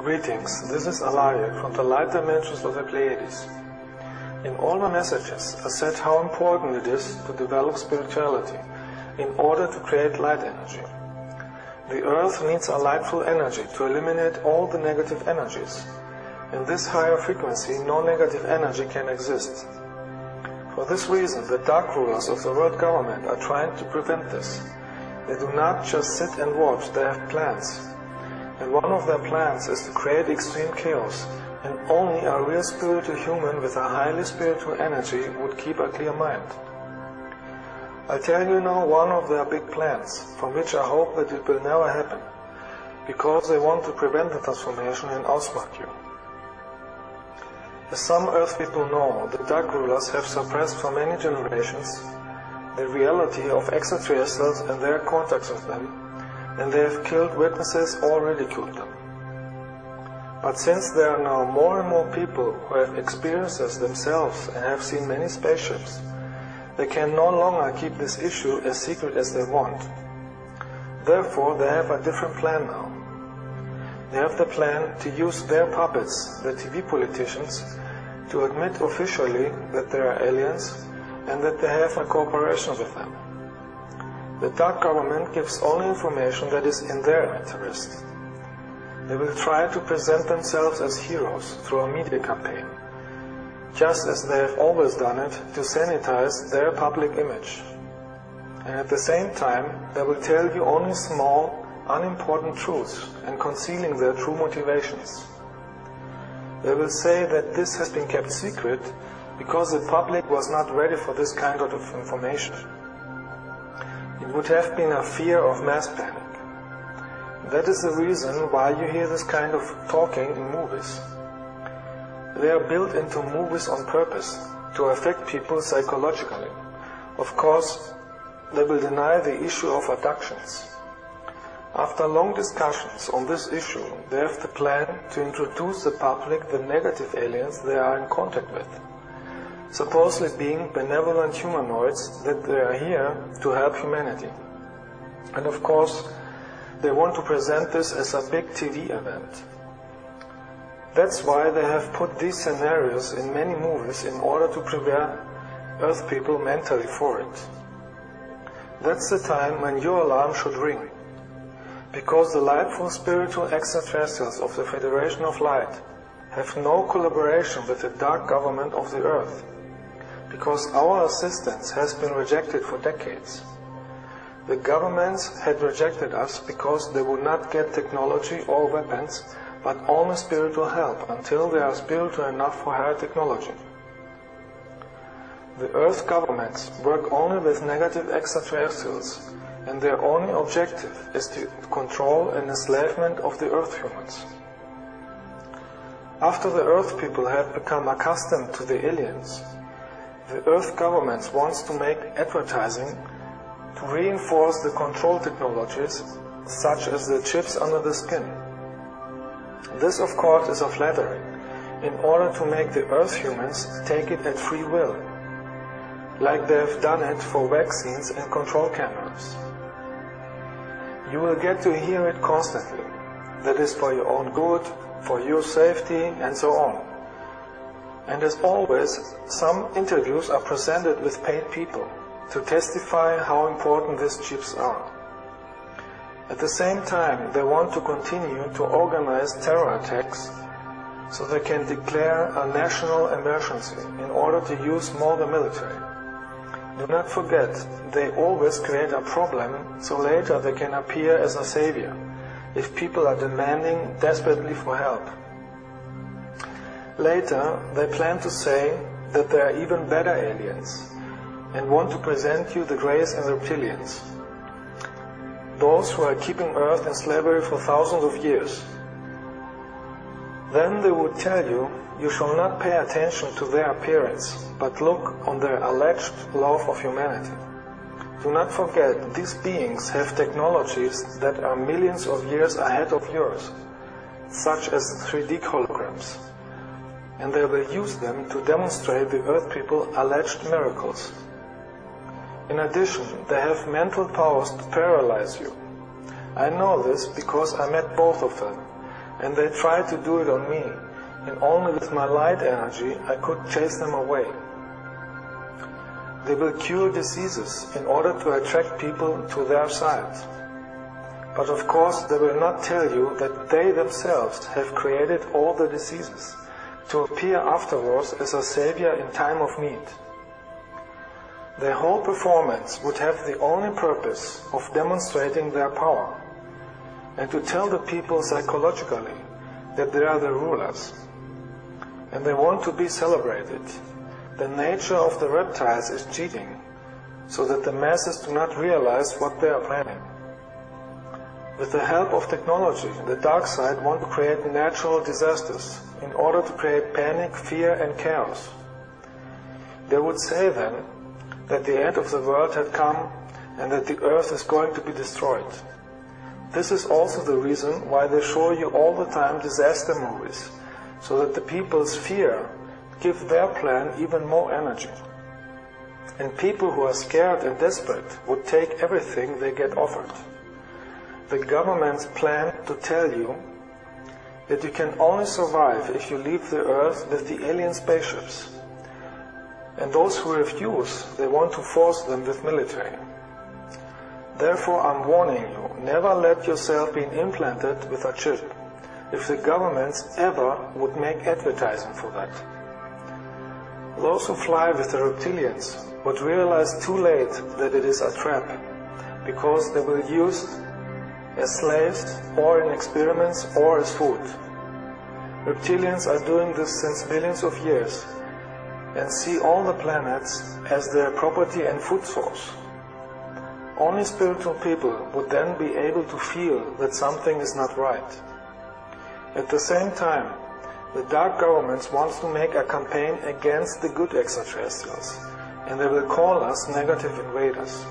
Greetings, this is Alaric from the light dimensions of the Pleiades. In all my messages, I said how important it is to develop spirituality in order to create light energy. The Earth needs a lightful energy to eliminate all the negative energies. In this higher frequency, no negative energy can exist. For this reason, the dark rulers of the world government are trying to prevent this. They do not just sit and watch, they have plans. And one of their plans is to create extreme chaos, and only a real spiritual human with a highly spiritual energy would keep a clear mind. I tell you now one of their big plans, from which I hope that it will never happen, because they want to prevent the transformation and outsmart you. As some Earth people know, the dark rulers have suppressed for many generations the reality of extraterrestrials and their contacts with them, and they have killed witnesses or ridiculed them. But since there are now more and more people who have experienced this themselves and have seen many spaceships, they can no longer keep this issue as secret as they want. Therefore, they have a different plan now. They have the plan to use their puppets, the TV politicians, to admit officially that they are aliens and that they have a cooperation with them. The dark government gives only information that is in their interest. They will try to present themselves as heroes through a media campaign, just as they have always done it to sanitize their public image. And at the same time, they will tell you only small, unimportant truths and concealing their true motivations. They will say that this has been kept secret because the public was not ready for this kind of information. It would have been a fear of mass panic. That is the reason why you hear this kind of talking in movies. They are built into movies on purpose, to affect people psychologically. Of course, they will deny the issue of abductions. After long discussions on this issue, they have the plan to introduce the public the negative aliens they are in contact with, supposedly being benevolent humanoids that they are here to help humanity. And of course, they want to present this as a big TV event. That's why they have put these scenarios in many movies in order to prepare Earth people mentally for it. That's the time when your alarm should ring, because the lightful spiritual extraterrestrials of the Federation of Light have no collaboration with the dark government of the Earth, because our assistance has been rejected for decades. The governments had rejected us because they would not get technology or weapons, but only spiritual help until they are spiritual enough for higher technology. The Earth governments work only with negative extraterrestrials, and their only objective is to control and enslavement of the Earth humans. After the Earth people have become accustomed to the aliens, the Earth governments want to make advertising to reinforce the control technologies, such as the chips under the skin. This, of course, is a flattery, in order to make the Earth humans take it at free will, like they have done it for vaccines and control cameras. You will get to hear it constantly. That is for your own good, for your safety, and so on. And as always, some interviews are presented with paid people to testify how important these chips are. At the same time, they want to continue to organize terror attacks so they can declare a national emergency in order to use more the military. Do not forget, they always create a problem so later they can appear as a savior if people are demanding desperately for help. Later, they plan to say that they are even better aliens and want to present you the Greys and Reptilians, those who are keeping Earth in slavery for thousands of years. Then they would tell you, you shall not pay attention to their appearance, but look on their alleged love of humanity. Do not forget, these beings have technologies that are millions of years ahead of yours, such as 3D holograms, and they will use them to demonstrate the Earth people alleged miracles. In addition, they have mental powers to paralyze you. I know this because I met both of them, and they tried to do it on me, and only with my light energy I could chase them away. They will cure diseases in order to attract people to their side. But of course they will not tell you that they themselves have created all the diseases, to appear afterwards as a savior in time of need. Their whole performance would have the only purpose of demonstrating their power, and to tell the people psychologically that they are the rulers, and they want to be celebrated. The nature of the reptiles is cheating, so that the masses do not realize what they are planning. With the help of technology, the dark side wants to create natural disasters in order to create panic, fear and chaos. They would say then that the end of the world had come and that the earth is going to be destroyed. This is also the reason why they show you all the time disaster movies, so that the people's fear give their plan even more energy. And people who are scared and desperate would take everything they get offered. The governments plan to tell you that you can only survive if you leave the earth with the alien spaceships. And those who refuse, they want to force them with military. Therefore, I'm warning you, never let yourself be implanted with a chip, if the governments ever would make advertising for that. Those who fly with the reptilians would realize too late that it is a trap, because they will use as slaves, or in experiments, or as food. Reptilians are doing this since billions of years, and see all the planets as their property and food source. Only spiritual people would then be able to feel that something is not right. At the same time, the dark governments want to make a campaign against the good extraterrestrials, and they will call us negative invaders.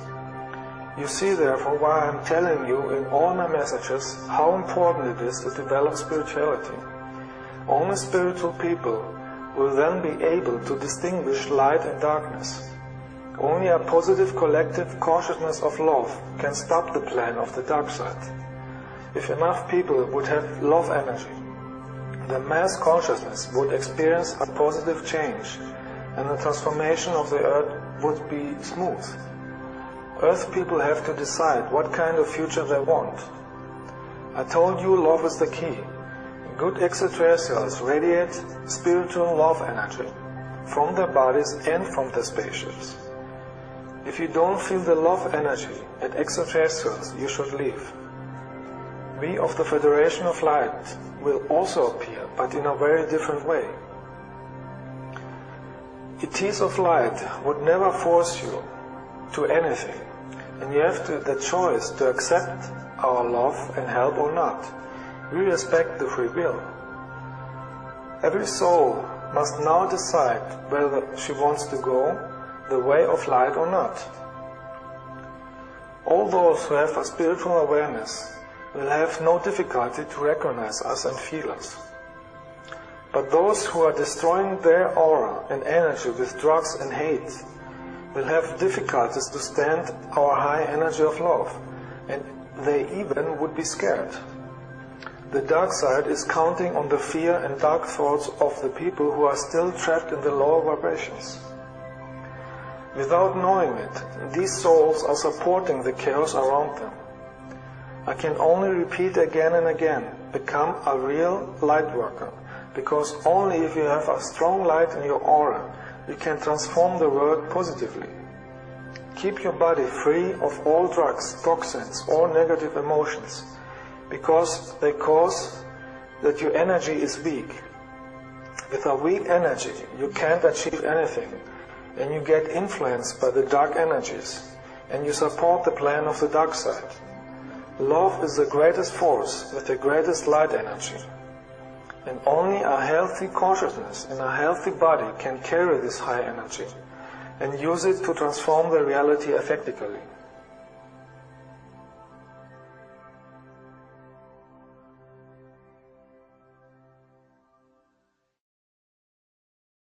You see therefore why I'm telling you in all my messages how important it is to develop spirituality. Only spiritual people will then be able to distinguish light and darkness. Only a positive collective consciousness of love can stop the plan of the dark side. If enough people would have love energy, the mass consciousness would experience a positive change, and the transformation of the earth would be smooth. Earth people have to decide what kind of future they want. I told you love is the key. Good extraterrestrials radiate spiritual love energy from their bodies and from their spaceships. If you don't feel the love energy at extraterrestrials, you should leave. We of the Federation of Light will also appear, but in a very different way. ETs of Light would never force you to anything, and you have the choice to accept our love and help or not. We respect the free will. Every soul must now decide whether she wants to go the way of light or not. All those who have a spiritual awareness will have no difficulty to recognize us and feel us. But those who are destroying their aura and energy with drugs and hate will have difficulties to stand our high energy of love, and they even would be scared. The dark side is counting on the fear and dark thoughts of the people who are still trapped in the lower vibrations. Without knowing it, these souls are supporting the chaos around them. I can only repeat again and again, become a real light worker, because only if you have a strong light in your aura, you can transform the world positively. Keep your body free of all drugs, toxins, or negative emotions, because they cause that your energy is weak. With a weak energy, you can't achieve anything, and you get influenced by the dark energies, and you support the plan of the dark side. Love is the greatest force with the greatest light energy, and only a healthy consciousness and a healthy body can carry this high energy and use it to transform the reality effectively.